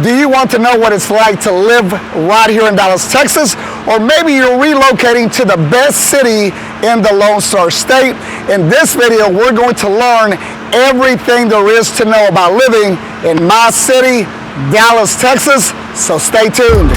Do you want to know what it's like to live right here in Dallas, Texas? Or maybe you're relocating to the best city in the Lone Star State. In this video, we're going to learn everything there is to know about living in my city, Dallas, Texas. So stay tuned.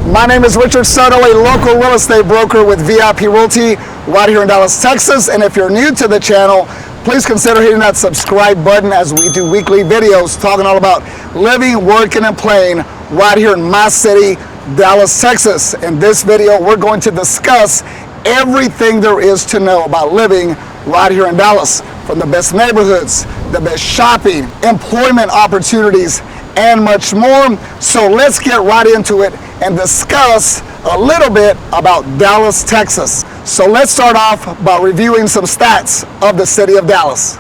My name is Richard Soto, a local real estate broker with VIP Realty right here in Dallas, Texas. And if you're new to the channel, please consider hitting that subscribe button as we do weekly videos talking all about living, working, and playing right here in my city, Dallas, Texas. In this video, we're going to discuss everything there is to know about living right here in Dallas, from the best neighborhoods, the best shopping, employment opportunities, and much more. So let's get right into it and discuss a little bit about Dallas, Texas. So let's start off by reviewing some stats of the city of Dallas.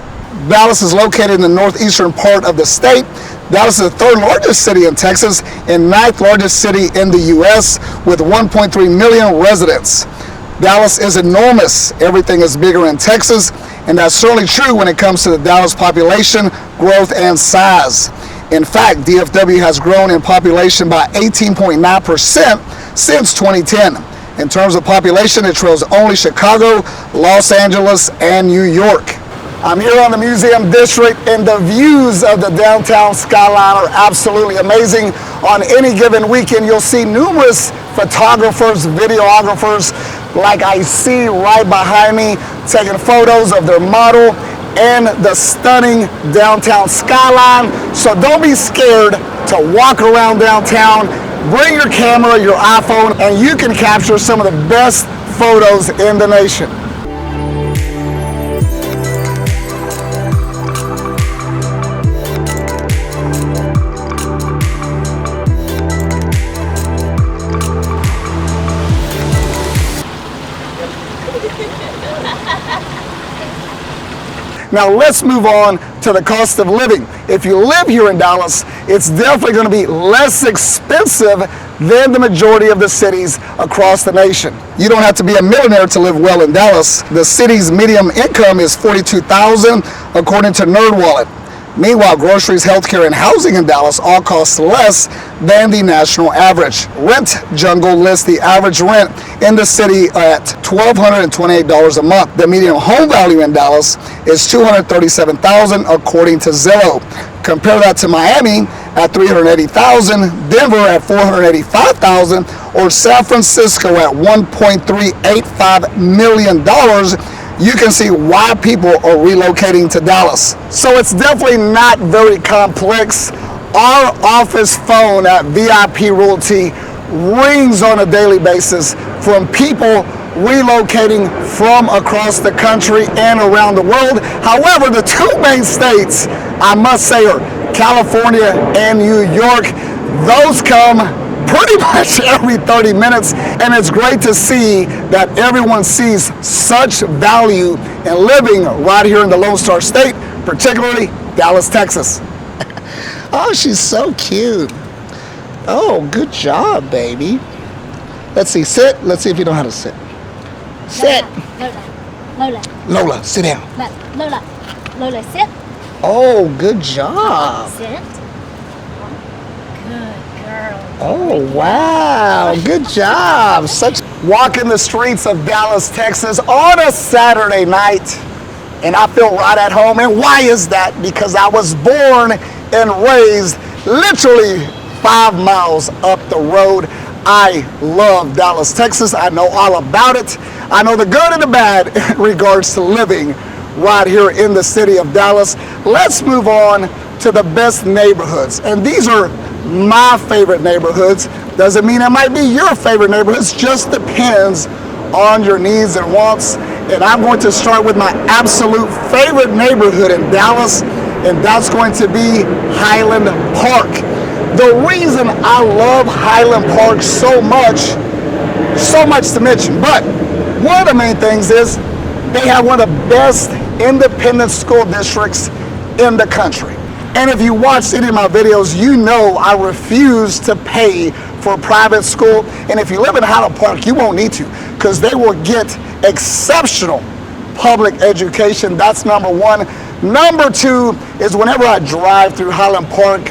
Dallas is located in the northeastern part of the state. Dallas is the third largest city in Texas and ninth largest city in the U.S. with 1.3 million residents. Dallas is enormous. Everything is bigger in Texas, and that's certainly true when it comes to the Dallas population growth and size. In fact, DFW has grown in population by 18.9% since 2010. In terms of population, it trails only Chicago, Los Angeles, and New York. I'm here on the Museum District, and the views of the downtown skyline are absolutely amazing. On any given weekend, you'll see numerous photographers, videographers, like I see right behind me, taking photos of their model and the stunning downtown skyline. So don't be scared to walk around downtown. Bring your camera, your iPhone, and you can capture some of the best photos in the nation. Now let's move on to the cost of living. If you live here in Dallas, it's definitely going to be less expensive than the majority of the cities across the nation. You don't have to be a millionaire to live well in Dallas. The city's median income is $42,000 according to NerdWallet. Meanwhile, groceries, healthcare, and housing in Dallas all cost less than the national average. Rent Jungle lists the average rent in the city at $1,228 a month. The median home value in Dallas is $237,000 according to Zillow. Compare that to Miami at $380,000, Denver at $485,000, or San Francisco at $1.385 million. You can see why people are relocating to Dallas. So it's definitely not very complex. Our office phone at VIP Realty rings on a daily basis from people relocating from across the country and around the world. However, the two main states, I must say, are California and New York. Those come pretty much every 30 minutes, and it's great to see that everyone sees such value in living right here in the Lone Star State, particularly Dallas, Texas. Oh, she's so cute. Oh, good job, baby. Let's see, sit. Let's see if you know how to sit. Sit. Lola. Lola, sit down. Lola, sit. Oh, good job. Sit. Good girl. Oh, wow. Good job. Walking the streets of Dallas, Texas on a Saturday night, and I feel right at home. And why is that? Because I was born and raised literally 5 miles up the road. I love Dallas, Texas. I know all about it. I know the good and the bad in regards to living right here in the city of Dallas. Let's move on to the best neighborhoods. And these are my favorite neighborhoods. Doesn't mean it might be your favorite neighborhoods, just depends on your needs and wants. And I'm going to start with my absolute favorite neighborhood in Dallas, and that's going to be Highland Park. The reason I love Highland Park so much to mention, but one of the main things is They have one of the best independent school districts in the country. And if you watch any of my videos, you know I refuse to pay for private school. And if you live in Highland Park, you won't need to, because they will get exceptional public education. That's number one. Number two is whenever I drive through Highland Park,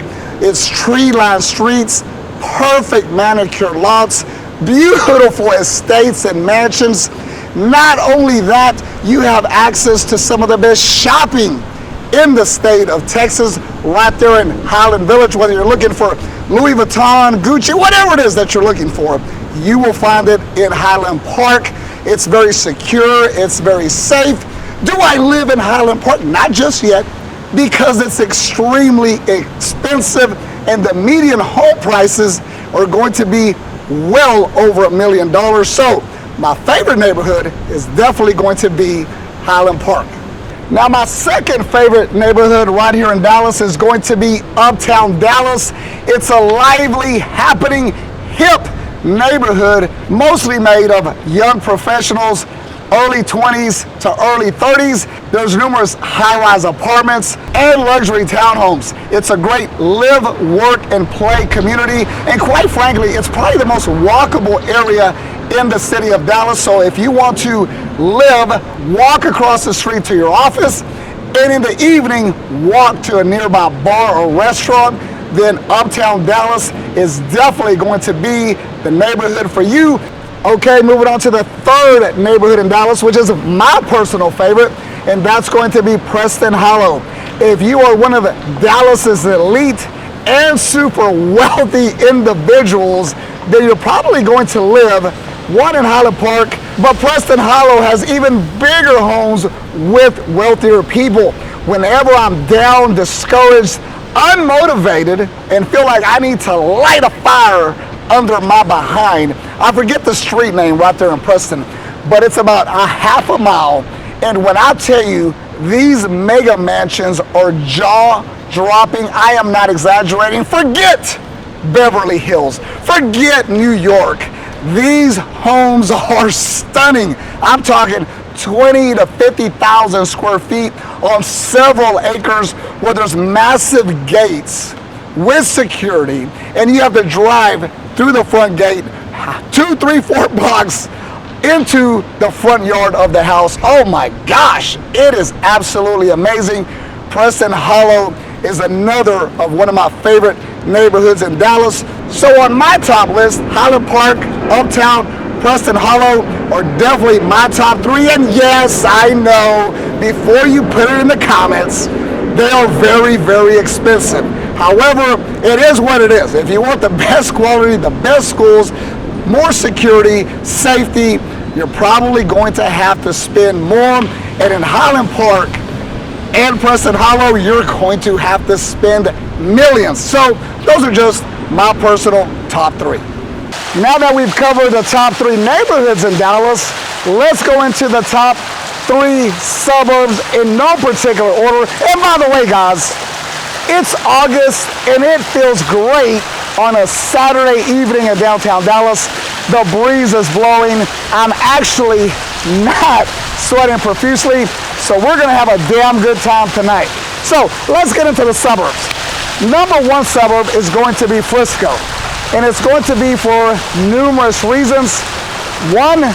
it's tree-lined streets, perfect manicured lots, beautiful estates and mansions. Not only that, you have access to some of the best shopping in the state of Texas, right there in Highland Village. Whether you're looking for Louis Vuitton, Gucci, whatever it is that you're looking for, you will find it in Highland Park. It's very secure, it's very safe. Do I live in Highland Park? Not just yet, because it's extremely expensive and the median home prices are going to be well over $1 million. So my favorite neighborhood is definitely going to be Highland Park. Now, my second favorite neighborhood right here in Dallas is going to be Uptown Dallas. It's a lively, happening, hip neighborhood, mostly made of young professionals, early 20s to early 30s. There's numerous high-rise apartments and luxury townhomes. It's a great live, work, and play community. And quite frankly, it's probably the most walkable area in the city of Dallas. So if you want to live, walk across the street to your office, and in the evening, walk to a nearby bar or restaurant, then Uptown Dallas is definitely going to be the neighborhood for you. Okay, moving on to the third neighborhood in Dallas, which is my personal favorite, and that's going to be Preston Hollow. If you are one of Dallas's elite and super wealthy individuals, then you're probably going to live one in Highland Park, but Preston Hollow has even bigger homes with wealthier people. Whenever I'm down, discouraged, unmotivated, and feel like I need to light a fire under my behind, I forget the street name right there in Preston, but it's about a half a mile. And when I tell you, these mega mansions are jaw-dropping, I am not exaggerating. Forget Beverly Hills, forget New York. These homes are stunning. I'm talking 20 to 50,000 square feet on several acres, where there's massive gates with security, and you have to drive through the front gate 2, 3, 4 blocks into the front yard of the house. Oh my gosh, it is absolutely amazing. Preston Hollow is another of one of my favorite neighborhoods in Dallas. So on my top list, Highland Park, Uptown, Preston Hollow are definitely my top three. And yes, I know, before you put it in the comments, they are very, very expensive. However, it is what it is. If you want the best quality, the best schools, more security, safety, you're probably going to have to spend more. And in Highland Park and Preston Hollow, you're going to have to spend millions. So those are just my personal top three. Now that we've covered the top three neighborhoods in Dallas, let's go into the top three suburbs in no particular order. And by the way, guys, it's August and it feels great on a Saturday evening in downtown Dallas. The breeze is blowing. I'm actually not sweating profusely, so we're gonna have a damn good time tonight. So let's get into the suburbs. Number one suburb is going to be Frisco, and it's going to be for numerous reasons. One,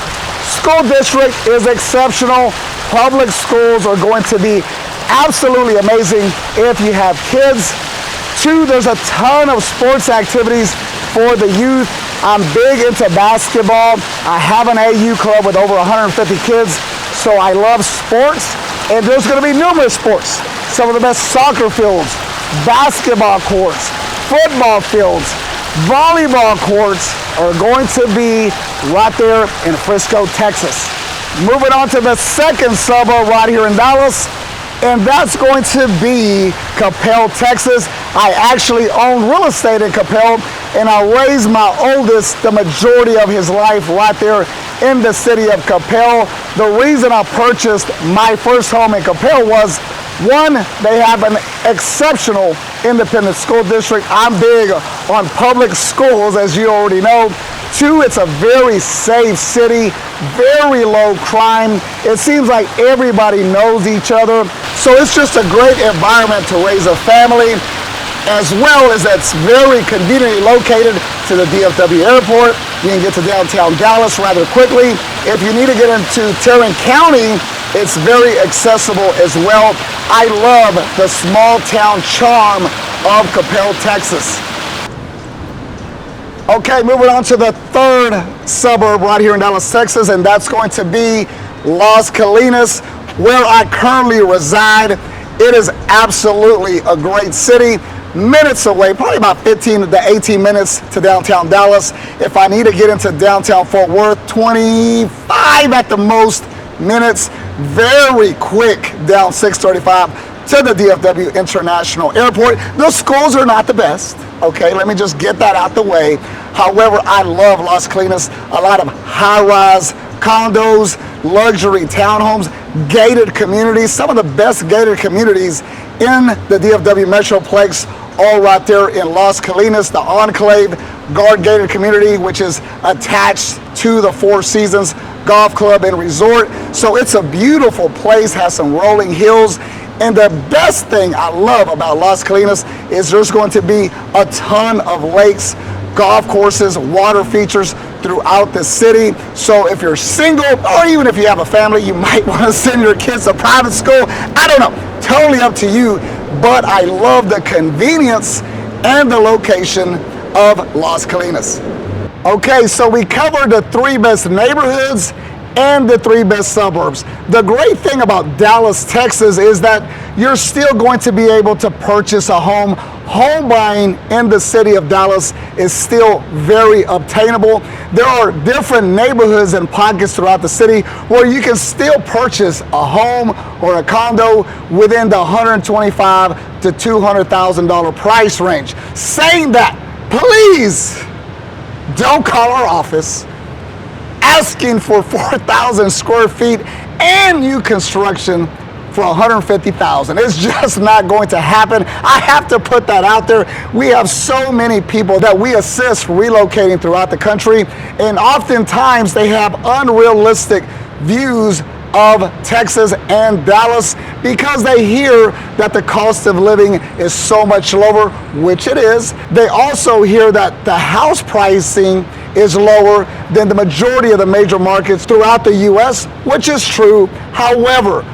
school district is exceptional. Public schools are going to be absolutely amazing if you have kids. Two, there's a ton of sports activities for the youth. I'm big into basketball. I have an AU club with over 150 kids, so I love sports, and there's going to be numerous sports. Some of the best soccer fields, basketball courts, football fields, volleyball courts are going to be right there in Frisco, Texas. Moving on to the second suburb right here in Dallas, and that's going to be Coppell, Texas. I actually own real estate in Coppell, and I raised my oldest the majority of his life right there in the city of Coppell. The reason I purchased my first home in Coppell was, one, they have an exceptional independent school district. I'm big on public schools, as you already know. Two, it's a very safe city, very low crime. It seems like everybody knows each other. So it's just a great environment to raise a family, as well as it's very conveniently located to the DFW airport. You can get to downtown Dallas rather quickly. If you need to get into Tarrant County, it's very accessible as well. I love the small town charm of Coppell, Texas. Okay, moving on to the third suburb right here in Dallas, Texas, and that's going to be Las Colinas, where I currently reside. It is absolutely a great city. Minutes away, probably about 15 to 18 minutes to downtown Dallas. If I need to get into downtown Fort Worth, 25 at the most minutes. Very quick down 635 to the DFW International Airport. The schools are not the best, okay? Let me just get that out the way. However, I love Las Colinas. A lot of high-rise condos, luxury townhomes, gated communities, some of the best gated communities in the DFW Metroplex, all right there in Las Colinas, the Enclave Guard Gated Community, which is attached to the Four Seasons Golf Club and Resort. So it's a beautiful place, has some rolling hills. And the best thing I love about Las Colinas is there's going to be a ton of lakes, golf courses, water features throughout the city. So if you're single, or even if you have a family, you might want to send your kids to private school. I don't know, totally up to you. But I love the convenience and the location of Las Colinas. Okay, so we covered the three best neighborhoods and the three best suburbs. The great thing about Dallas, Texas is that you're still going to be able to purchase a home. Home buying in the city of Dallas is still very obtainable. There are different neighborhoods and pockets throughout the city where you can still purchase a home or a condo within the $125,000 to $200,000 price range. Saying that, please don't call our office asking for 4,000 square feet and new construction for $150,000. It's just not going to happen. I have to put that out there. We have so many people that we assist relocating throughout the country, and oftentimes they have unrealistic views of Texas and Dallas because they hear that the cost of living is so much lower, which it is. They also hear that the house pricing is lower than the majority of the major markets throughout the U.S., which is true. However,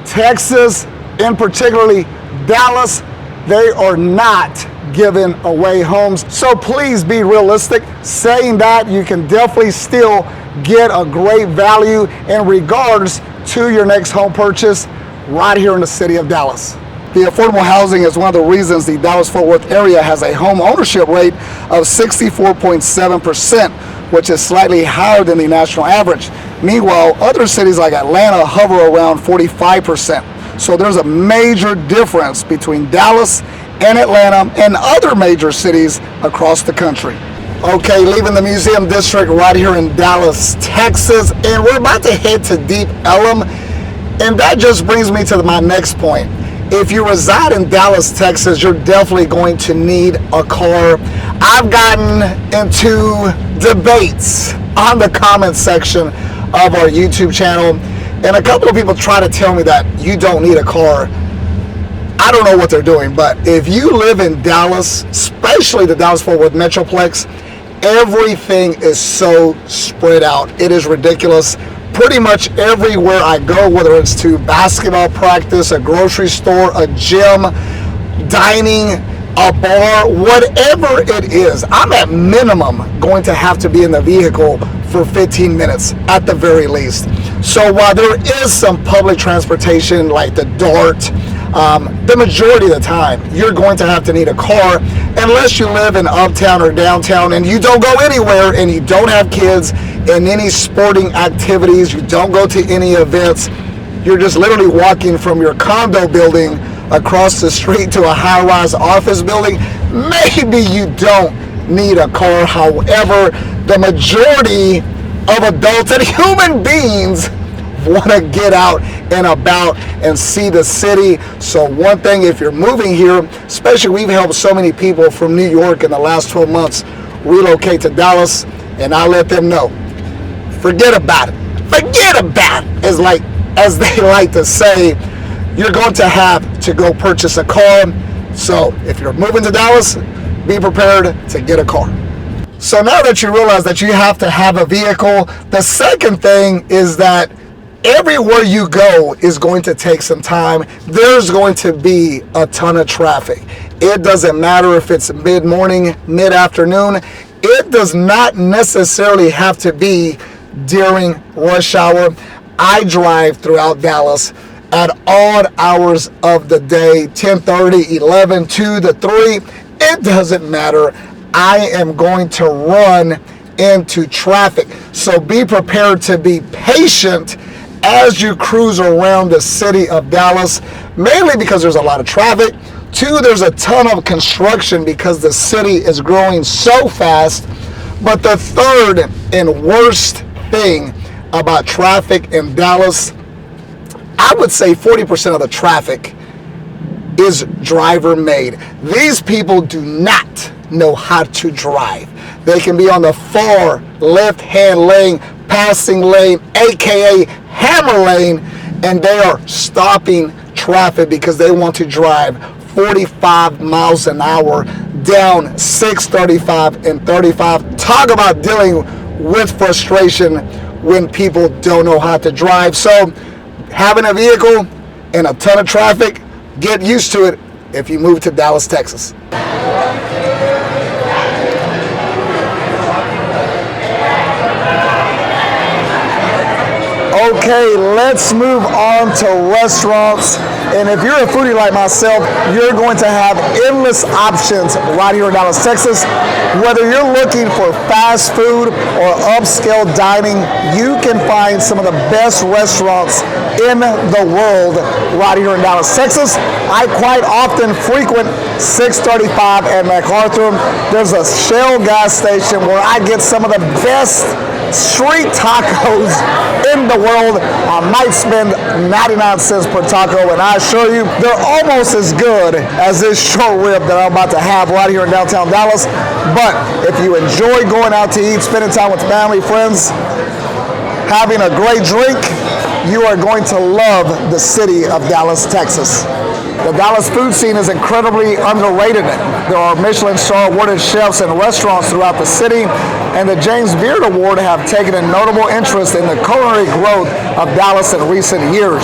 Texas, and particularly Dallas, they are not giving away homes. So please be realistic. Saying that, you can definitely still get a great value in regards to your next home purchase right here in the city of Dallas. The affordable housing is one of the reasons the Dallas-Fort Worth area has a home ownership rate of 64.7%, which is slightly higher than the national average. Meanwhile, other cities like Atlanta hover around 45%. So there's a major difference between Dallas and Atlanta and other major cities across the country. Okay, leaving the Museum District right here in Dallas, Texas, and we're about to head to Deep Ellum. And that just brings me to my next point. If you reside in Dallas, Texas, you're definitely going to need a car. I've gotten into debates on the comment section of our YouTube channel, and a couple of people try to tell me that you don't need a car. I don't know what they're doing, but if you live in Dallas, especially the Dallas-Fort Worth Metroplex, everything is so spread out. It is ridiculous. Pretty much everywhere I go, whether it's to basketball practice, a grocery store, a gym, dining, a bar, whatever it is, I'm at minimum going to have to be in the vehicle for 15 minutes at the very least. So while there is some public transportation like the DART, the majority of the time you're going to have to need a car unless you live in uptown or downtown and you don't go anywhere and you don't have kids in any sporting activities, you don't go to any events, you're just literally walking from your condo building across the street to a high-rise office building. Maybe you don't need a car. However, the majority of adults and human beings want to get out and about and see the city. So one thing, if you're moving here, especially we've helped so many people from New York in the last 12 months relocate to Dallas, and I let them know, forget about it. Forget about it. As they like to say, you're going to have to go purchase a car. So if you're moving to Dallas, be prepared to get a car. So now that you realize that you have to have a vehicle, the second thing is that everywhere you go is going to take some time. There's going to be a ton of traffic. It doesn't matter if it's mid-morning, mid-afternoon. It does not necessarily have to be during rush hour. I drive throughout Dallas at odd hours of the day, 10:30, 11, 2 to 3. It doesn't matter. I am going to run into traffic. So be prepared to be patient as you cruise around the city of Dallas, mainly because there's a lot of traffic. 2, there's a ton of construction because the city is growing so fast. But the third and worst thing about traffic in Dallas, I would say 40% of the traffic is driver made. These people do not know how to drive. They can be on the far left-hand lane, passing lane, aka hammer lane, and they are stopping traffic because they want to drive 45 miles an hour down 635 and 35. Talk about dealing with frustration when people don't know how to drive. So having a vehicle and a ton of traffic, get used to it if you move to Dallas, Texas. Okay, let's move on to restaurants. And if you're a foodie like myself, you're going to have endless options right here in Dallas, Texas. Whether you're looking for fast food or upscale dining, you can find some of the best restaurants in the world right here in Dallas, Texas. I quite often frequent 635 at MacArthur. There's a Shell gas station where I get some of the best street tacos in the world. I might spend 99 cents per taco, and I assure you they're almost as good as this short rib that I'm about to have right here in downtown Dallas. But if you enjoy going out to eat, spending time with family, friends, having a great drink, you are going to love the city of Dallas, Texas. The Dallas food scene is incredibly underrated. There are Michelin star awarded chefs and restaurants throughout the city, and the James Beard Award have taken a notable interest in the culinary growth of Dallas in recent years.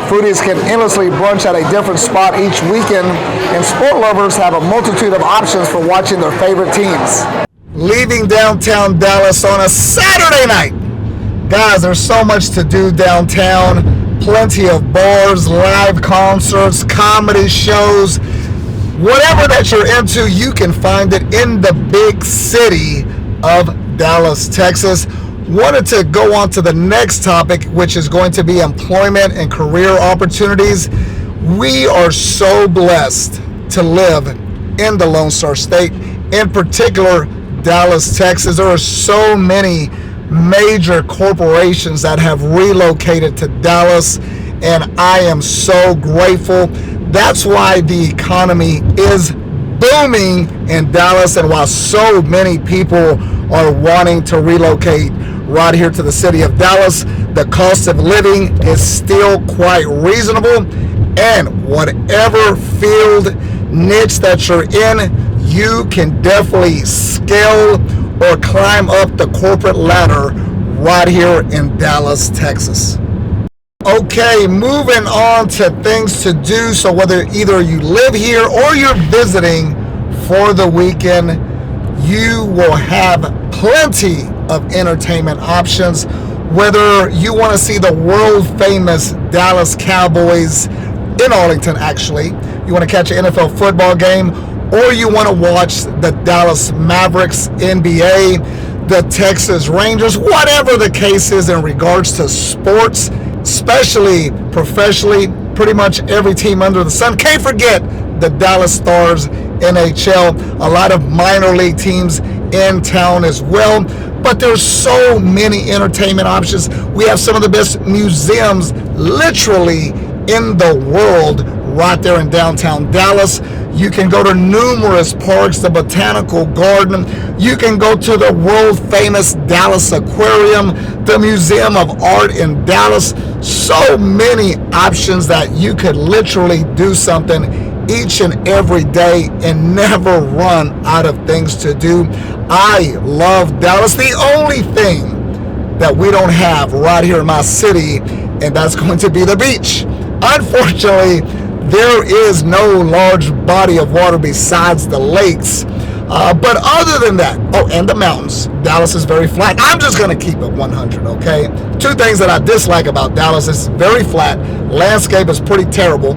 Foodies can endlessly brunch at a different spot each weekend, and sport lovers have a multitude of options for watching their favorite teams. Leaving downtown Dallas on a Saturday night. Guys, there's so much to do downtown. Plenty of bars, live concerts, comedy shows. Whatever that you're into, you can find it in the big city of Dallas, Texas. Wanted to go on to the next topic, which is going to be employment and career opportunities. We are so blessed to live in the Lone Star State, in particular Dallas, Texas. There are so many major corporations that have relocated to Dallas, and I am so grateful. That's why the economy is booming in Dallas, and why so many people are wanting to relocate right here to the city of Dallas. The cost of living is still quite reasonable, and whatever field niche that you're in, you can definitely scale or climb up the corporate ladder right here in Dallas, Texas. Okay, moving on to things to do. So whether either you live here or you're visiting for the weekend, you will have plenty of entertainment options. Whether you want to see the world famous Dallas Cowboys in Arlington, actually, you want to catch an NFL football game, or you want to watch the Dallas Mavericks NBA, the Texas Rangers, whatever the case is in regards to sports, especially professionally, pretty much every team under the sun. Can't forget the Dallas Stars, NHL, a lot of minor league teams in town as well. But there's so many entertainment options. We have some of the best museums literally in the world right there in downtown Dallas. You can go to numerous parks, the Botanical Garden. You can go to the world famous Dallas Aquarium, the Museum of Art in Dallas. So many options that you could literally do something each and every day and never run out of things to do. I love Dallas. The only thing that we don't have right here in my city, and that's going to be the beach. Unfortunately, there is no large body of water besides the lakes. But other than that, and the mountains. Dallas is very flat. I'm just going to keep it 100, okay? Two things that I dislike about Dallas: it's very flat. Landscape is pretty terrible.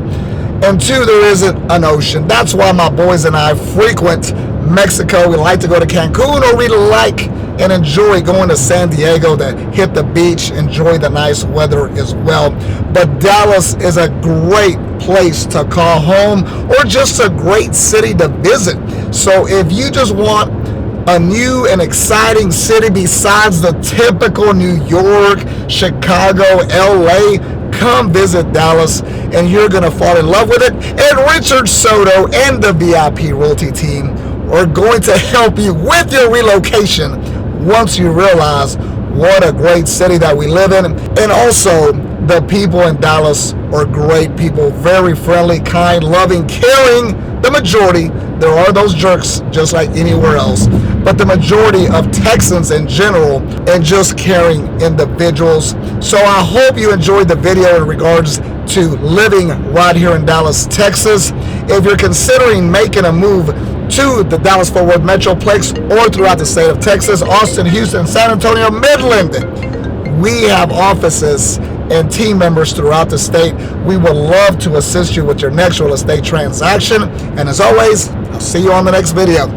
And two, there isn't an ocean. That's why my boys and I frequent Mexico. We like to go to Cancun, or we like and enjoy going to San Diego to hit the beach, enjoy the nice weather as well. But Dallas is a great place to call home, or just a great city to visit. So if you just want a new and exciting city besides the typical New York, Chicago, LA, come visit Dallas and you're going to fall in love with it. And Richard Soto and the VIP Realty team are going to help you with your relocation once you realize what a great city that we live in. And also, the people in Dallas are great people, very friendly, kind, loving, caring. The majority. There are those jerks just like anywhere else, but the majority of Texans in general, and just caring individuals. So I hope you enjoyed the video in regards to living right here in Dallas, Texas. If you're considering making a move to the Dallas-Fort Worth Metroplex or throughout the state of Texas, Austin, Houston, San Antonio, Midland, we have offices and team members throughout the state. We would love to assist you with your next real estate transaction. And as always, I'll see you on the next video.